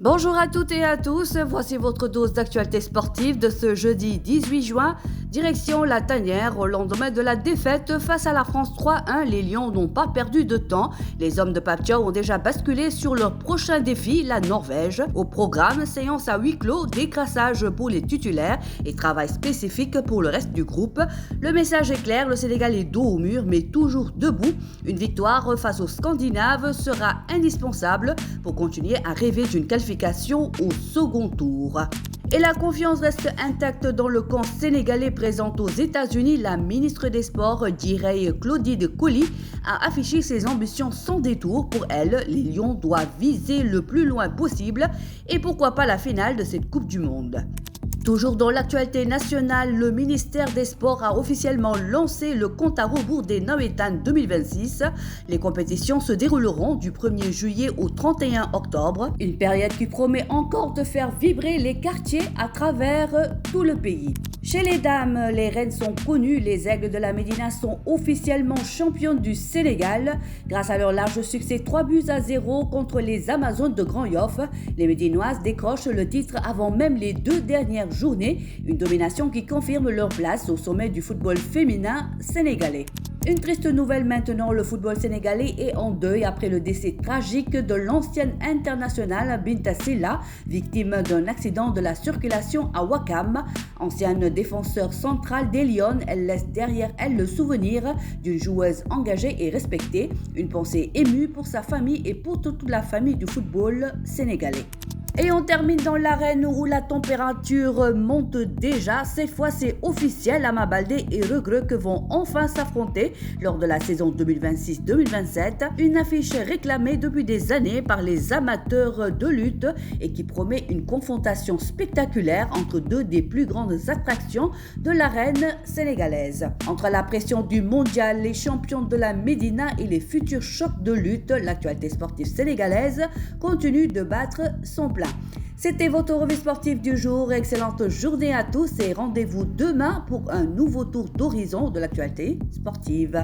Bonjour à toutes et à tous, voici votre dose d'actualité sportive de ce jeudi 18 juin. Direction la Tanière, au lendemain de la défaite face à la France 3-1, les Lions n'ont pas perdu de temps. Les hommes de Pape Thiaw ont déjà basculé sur leur prochain défi, la Norvège. Au programme, séance à huis clos, décrassage pour les titulaires et travail spécifique pour le reste du groupe. Le message est clair, le Sénégal est dos au mur mais toujours debout. Une victoire face aux Scandinaves sera indispensable pour continuer à rêver d'une qualification au second tour. Et la confiance reste intacte dans le camp sénégalais présent aux États-Unis. La ministre des Sports, Direy Claudine Colly, a affiché ses ambitions sans détour. Pour elle, les Lions doivent viser le plus loin possible et pourquoi pas la finale de cette Coupe du Monde. Toujours dans l'actualité nationale, le ministère des Sports a officiellement lancé le compte à rebours des Nawetan 2026. Les compétitions se dérouleront du 1er juillet au 31 octobre, une période qui promet encore de faire vibrer les quartiers à travers tout le pays. Chez les dames, les reines sont connues, les Aigles de la Médina sont officiellement championnes du Sénégal. Grâce à leur large succès 3-0 contre les Amazones de Grand Yoff, les Médinoises décrochent le titre avant même les 2 dernières journées, une domination qui confirme leur place au sommet du football féminin sénégalais. Une triste nouvelle maintenant, le football sénégalais est en deuil après le décès tragique de l'ancienne internationale Binta Silla, victime d'un accident de la circulation à Ouakam. Ancienne défenseur centrale des Lions, elle laisse derrière elle le souvenir d'une joueuse engagée et respectée. Une pensée émue pour sa famille et pour toute la famille du football sénégalais. Et on termine dans l'arène où la température monte déjà. Cette fois, c'est officiel. Ama Baldé et Reug Reug vont enfin s'affronter lors de la saison 2026-2027. Une affiche réclamée depuis des années par les amateurs de lutte et qui promet une confrontation spectaculaire entre deux des plus grandes attractions de l'arène sénégalaise. Entre la pression du mondial, les champions de la Médina et les futurs chocs de lutte, l'actualité sportive sénégalaise continue de battre son plein. C'était votre revue sportive du jour. Excellente journée à tous et rendez-vous demain pour un nouveau tour d'horizon de l'actualité sportive.